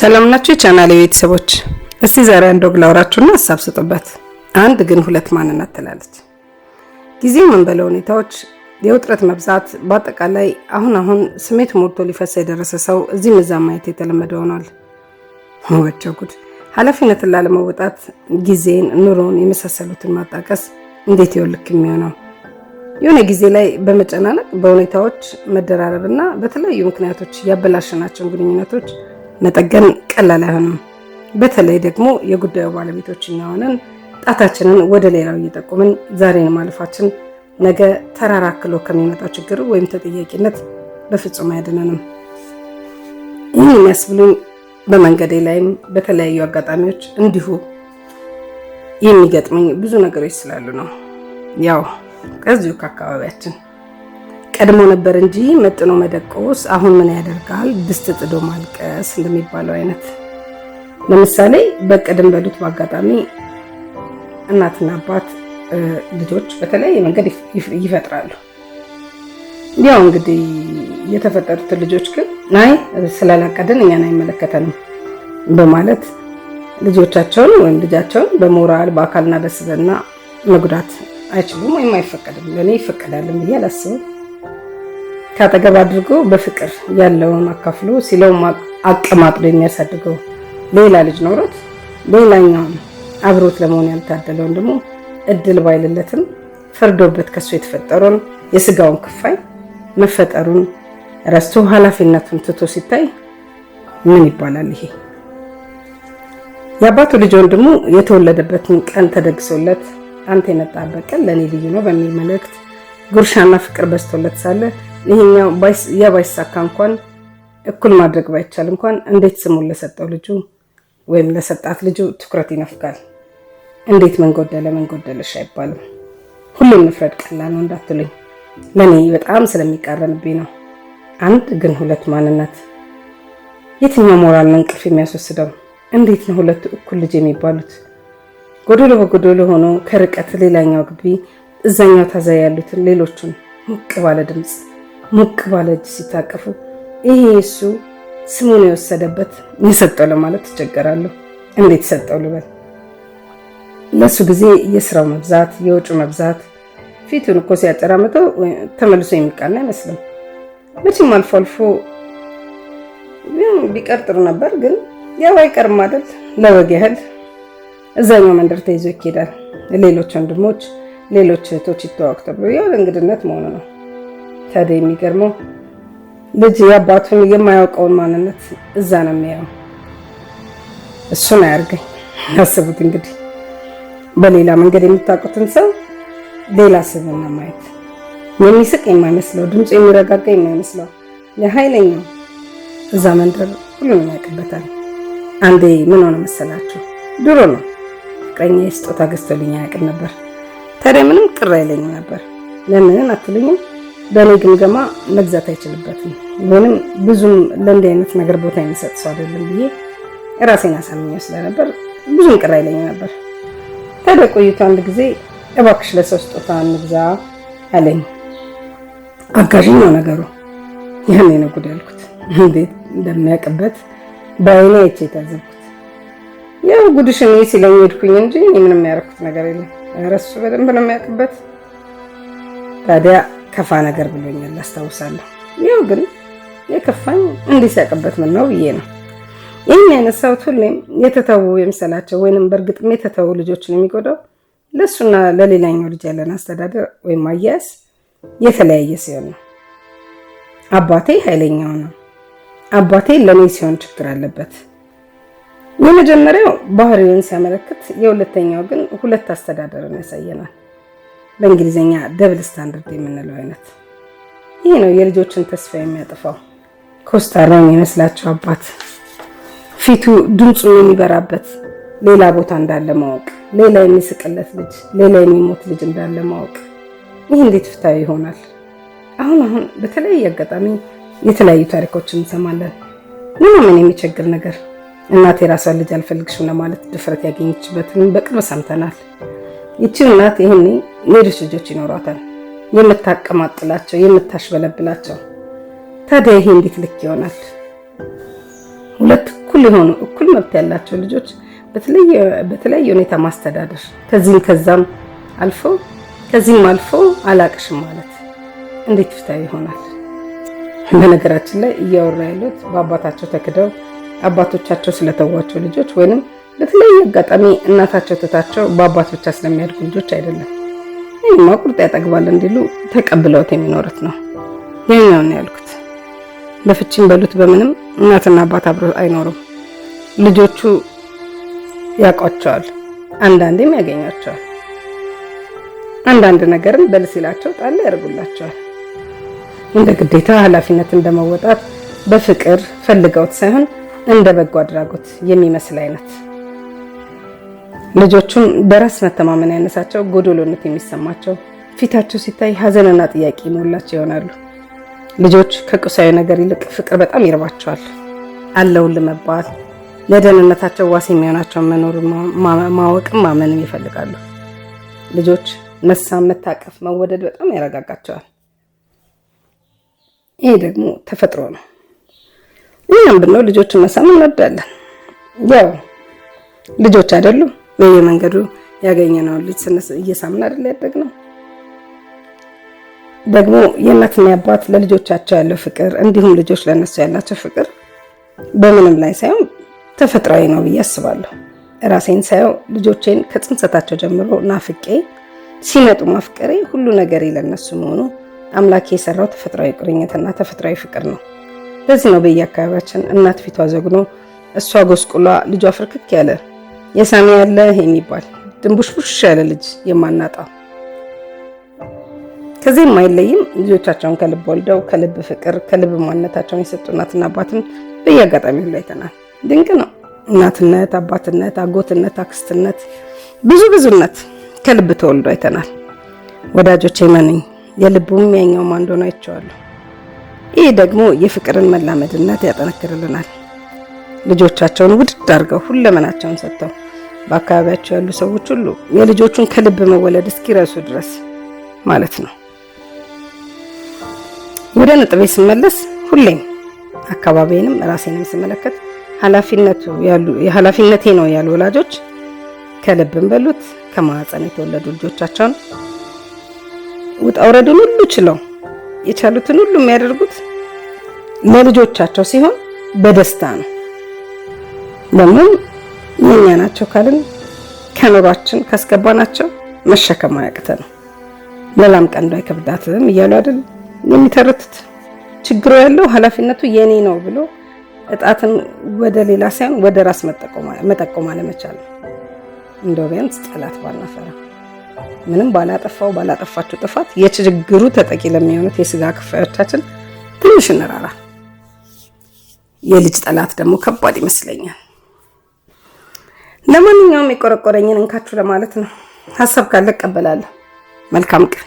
ሰላም ናችሁ ቻናሌ ቤተሰቦች። እስቲ ዛሬ አንድ ወግ ላውራችሁና ሐሳብ ስጡበት። አንድ ግን ሁለት ማንነት ትላለች። ጊዜው ምን በለው ሁኔታዎች፣ የውጥረት መብዛት፣ በአጠቃላይ አሁን ስሜት ሞልቶ ሊፈሳ የደረሰ ሰው እዚህ ምዛም ማየት የተለመደ ሆኗል። ወቸው ጉድ! ኃላፊነትን ላለመወጣት ጊዜን፣ ኑሮን የመሳሰሉትን ማጣቀስ እንዴት ይወልክ የሚሆነው? የሆነ ጊዜ ላይ በመጨናነቅ በሁኔታዎች መደራረብና በተለያዩ ምክንያቶች ያበላሸናቸውን ግንኙነቶች መጠገን ቀላል አይሆንም። በተለይ ደግሞ የጉዳዩ ባለቤቶች ሆነን ጣታችንን ወደ ሌላው እየጠቆምን ዛሬን ማለፋችን ነገ ተራራክሎ ከሚመጣው ችግር ወይም ተጠያቂነት በፍጹም አያድነንም። ይህን የሚያስብሉኝ በመንገዴ ላይም በተለያዩ አጋጣሚዎች እንዲሁ የሚገጥመኝ ብዙ ነገሮች ስላሉ ነው። ያው ከዚሁ ከአካባቢያችን ቀድሞ ነበር እንጂ መጥኖ መደቆስ አሁን ምን ያደርጋል ድስት ጥዶ ማልቀስ እንደሚባለው አይነት። ለምሳሌ በቀደም በሉት በአጋጣሚ እናትና አባት ልጆች በተለያየ መንገድ ይፈጥራሉ። ያው እንግዲህ የተፈጠሩት ልጆች ግን ናይ ስላላቀደን እኛን አይመለከተንም በማለት ልጆቻቸውን ወይም ልጃቸውን በሞራል በአካልና በስብዕና መጉዳት አይችሉም ወይም አይፈቀድም። ለኔ ይፈቀዳል ብዬ አላስብም። ካጠገብ አድርጎ በፍቅር ያለውን አካፍሎ ሲለው አቀማጥሎ የሚያሳድገው ሌላ ልጅ ኖሮት ሌላኛውን አብሮት ለመሆን ያልታደለውን ደግሞ እድል ባይልለትም ፈርዶበት ከሱ የተፈጠረውን የስጋውን ክፋይ መፈጠሩን ረስቶ ኃላፊነቱን ትቶ ሲታይ ምን ይባላል ይሄ? የአባቱ ልጅ ወንድሙ የተወለደበትን ቀን ተደግሶለት አንተ የመጣበት ቀን ለኔ ልዩ ነው በሚል መልእክት ጉርሻና ፍቅር በስቶለት ሳለ ይሄኛው ባይሳካ እንኳን እኩል ማድረግ ባይቻል እንኳን እንዴት ስሙን ለሰጠው ልጁ ወይም ለሰጣት ልጁ ትኩረት ይነፍጋል። እንዴት ምን ጎደለሽ አይባልም። ሁሉም ንፍረድ ቀላል ነው እንዳትሉኝ፣ ለኔ በጣም ስለሚቃረንብኝ ነው። አንድ ግን ሁለት ማንነት። የትኛው ሞራል ነው እንቅልፍ የሚያስወስደው? እንዴት ነው ሁለቱ እኩል ልጅ የሚባሉት? ጎዶሎ በጎዶሎ ሆኖ ከርቀት ሌላኛው ግቢ እዛኛው ታዛ ያሉትን ሌሎቹን ሙቅ ባለ ድምጽ ሙቅ ባለ እጅ ሲታቀፉ ይሄ እሱ ስሙን የወሰደበት የሰጠው ለማለት ተቸገራለሁ። እንዴት ሰጠው ልበል? ለሱ ጊዜ የስራው መብዛት የወጩ መብዛት ፊቱን እኮ ሲያጨራምተው ተመልሶ የሚቃና አይመስልም። መቼም አልፎ አልፎ ቢቀር ጥሩ ነበር፣ ግን ያው አይቀርም አይደል? ለወግ ያህል እዛኛው መንደር ተይዞ ይኬዳል። ሌሎች ወንድሞች ሌሎች እህቶች ይተዋወቅ ተብሎ ያው እንግድነት መሆኑ ነው። ታዲያ የሚገርመው ልጅ የአባቱን የማያውቀውን ማንነት እዛ ነው የሚያየው። እሱን አያርገኝ። አስቡት እንግዲህ በሌላ መንገድ የምታውቁትን ሰው ሌላ ስብዕና ማየት፣ የሚስቅ የማይመስለው ድምፁ የሚረጋጋ የማይመስለው የኃይለኛው እዛ መንደር ሁሉንም ያውቅበታል። አንዴ ምን ሆነ መሰላችሁ? ድሮ ነው ፍቅረኛዬ ስጦታ ገዝቶልኝ አያውቅም ነበር። ታዲያ ምንም ቅር አይለኝም ነበር። ለምን አትሉኝም? በእኔ ግምገማ መግዛት አይችልበትም ወይንም ብዙም ለእንዲህ አይነት ነገር ቦታ የሚሰጥ ሰው አይደለም ብዬ ራሴን አሳምኜው ስለነበር ብዙም ቅር አይለኝም ነበር። ታዲያ ቆይቶ አንድ ጊዜ እባክሽ ለሰው ስጦታ እንግዛ አለኝ። አጋዥኝ ነው ነገሩ። ያኔ ነው ጉድ ያልኩት። እንዴት እንደሚያውቅበት በአይኔ አይቼ የታዘብኩት። ያው ጉድሽን ሲለኝ ሄድኩኝ እንጂ ምንም ያደረኩት ነገር የለም። እሱ በደንብ ነው የሚያውቅበት። ታዲያ ከፋ ነገር ብሎኛል አስታውሳለሁ። ያው ግን የከፋኝ እንዲህ ሲያውቅበት ምን ነው ብዬ ነው። ይህን ያነሳሁት ሁሌም የተተዉ የምሰላቸው ወይንም በእርግጥም የተተዉ ልጆችን የሚጎዳው ለእሱና ለሌላኛው ልጅ ያለን አስተዳደር ወይም አያያዝ የተለያየ ሲሆን ነው። አባቴ ኃይለኛው ነው። አባቴ ለኔ ሲሆን ችግር አለበት። የመጀመሪያው ባህሪውን ሲያመለክት፣ የሁለተኛው ግን ሁለት አስተዳደርን ያሳየናል። በእንግሊዝኛ ደብል ስታንዳርድ የምንለው አይነት። ይህ ነው የልጆችን ተስፋ የሚያጠፋው። ኮስታራ የሚመስላቸው አባት ፊቱ ድምፁ የሚበራበት ሌላ ቦታ እንዳለ ማወቅ፣ ሌላ የሚስቅለት ልጅ፣ ሌላ የሚሞት ልጅ እንዳለ ማወቅ። ይህ እንዴት ፍትሃዊ ይሆናል? አሁን በተለያየ አጋጣሚ የተለያዩ ታሪኮችን እንሰማለን። ምን የሚቸግር ነገር እናቴ የራሷን ልጅ አልፈልግሽም ለማለት ድፍረት ያገኘችበትን በቅርብ ሰምተናል። ይቺ እናት ይሄኔ ሌሎች ልጆች ይኖሯታል፣ የምታቀማጥላቸው የምታሽበለብላቸው። ታዲያ ይሄ እንዴት ልክ ይሆናል? ሁለት እኩል መብት ያላቸው ልጆች በተለያየ ሁኔታ ማስተዳደር ከዚህም አልፎ አላቅሽም ማለት እንዴት ፍትሃዊ ይሆናል? በነገራችን ላይ እያወራ ያሉት በአባታቸው ተክደው አባቶቻቸው ስለተዋቸው ልጆች ወይንም በተለያየ አጋጣሚ እናታቸው ትታቸው በአባት ብቻ ስለሚያድጉ ልጆች አይደለም። ይህማ ቁርጥ ያጠግባል እንዲሉ ተቀብለውት የሚኖሩት ነው። ይህኛውን ነው ያልኩት። በፍቺም በሉት በምንም እናትና አባት አብረው አይኖሩም። ልጆቹ ያውቋቸዋል፣ አንዳንዴም ያገኛቸዋል። አንዳንድ ነገርን በል ሲላቸው ጣል ያደርጉላቸዋል። እንደ ግዴታ ኃላፊነት እንደመወጣት በፍቅር ፈልገውት ሳይሆን እንደ በጎ አድራጎት የሚመስል አይነት። ልጆቹም በራስ መተማመን ያነሳቸው፣ ጎዶሎነት የሚሰማቸው፣ ፊታቸው ሲታይ ሀዘንና ጥያቄ ይሞላቸው ይሆናሉ። ልጆች ከቁሳዊ ነገር ይልቅ ፍቅር በጣም ይርባቸዋል። አለውን ለመባል ለደህንነታቸው ዋስ የሚሆናቸው መኖር ማወቅም ማመንም ይፈልጋሉ። ልጆች መሳም፣ መታቀፍ፣ መወደድ በጣም ያረጋጋቸዋል። ይሄ ደግሞ ተፈጥሮ ነው። እኛም ብንለው ልጆችን መሳም እንወዳለን። ያው ልጆች አይደሉም በየመንገዱ ያገኘነውን ልጅ እየሳምን አይደል ያደግነው። ደግሞ የእናትና የአባት ለልጆቻቸው ያለው ፍቅር እንዲሁም ልጆች ለነሱ ያላቸው ፍቅር በምንም ላይ ሳይሆን ተፈጥሯዊ ነው ብዬ አስባለሁ። ራሴን ሳየው ልጆቼን ከጽንሰታቸው ጀምሮ ናፍቄ ሲመጡ ማፍቀሬ ሁሉ ነገሬ ለነሱ መሆኑ አምላኬ የሰራው ተፈጥሯዊ ቁርኝትና ተፈጥሯዊ ፍቅር ነው። ለዚህ ነው በየአካባቢያችን እናት ፊቷ ዘግኖ እሷ ጎስቁላ ልጇ ፍርክክ ያለ የሳሚ ያለ የሚባል ድንቡሽቡሽ ያለ ልጅ የማናጣው። ከዚህ የማይለይም ልጆቻቸውን ከልብ ወልደው ከልብ ፍቅር ከልብ ማንነታቸውን የሰጡ እናትና አባትን በየአጋጣሚ ሁሉ አይተናል። ድንቅ ነው። እናትነት፣ አባትነት፣ አጎትነት፣ አክስትነት፣ ብዙነት ከልብ ተወልዶ አይተናል። ወዳጆቼ መኑኝ የልቡም ያኛውም አንዱ ነው አይቼዋለሁ። ይህ ደግሞ የፍቅርን መላመድነት ያጠነክርልናል። ልጆቻቸውን ውድድ አድርገው ሁለመናቸውን ሰጥተው በአካባቢያቸው ያሉ ሰዎች ሁሉ የልጆቹን ከልብ መወለድ እስኪረሱ ድረስ ማለት ነው። ወደ ነጥቤ ስመለስ ሁሌም አካባቢዬንም ራሴንም ስመለከት ኃላፊነቴ ነው ያሉ ወላጆች ከልብም በሉት ከማህፀን የተወለዱ ልጆቻቸውን ውጣ ውረዱን ሁሉ ችለው የቻሉትን ሁሉ የሚያደርጉት ለልጆቻቸው ሲሆን በደስታ ነው። ለምን የኛ ናቸው ካልን ከኑሯችን ካስገባናቸው መሸከም አያቅተንም። ለላም ቀንዷ አይከብዳትም እያሉ አይደል የሚተርቱት። ችግሩ ያለው ኃላፊነቱ የኔ ነው ብሎ እጣትን ወደ ሌላ ሳይሆን ወደ ራስ መጠቆም አለመቻል ነው። እንደው ቢያንስ ጠላት ባናፈራ ምንም ባላጠፋቸው ጥፋት የችግሩ ተጠቂ ለሚሆኑት የስጋ ክፋዮቻችን ትንሽ እንራራ። የልጅ ጠላት ደግሞ ከባድ ይመስለኛል። ለማንኛውም የቆረቆረኝን እንካችሁ ለማለት ነው። ሀሳብ ካለ እቀበላለሁ። መልካም ቀን።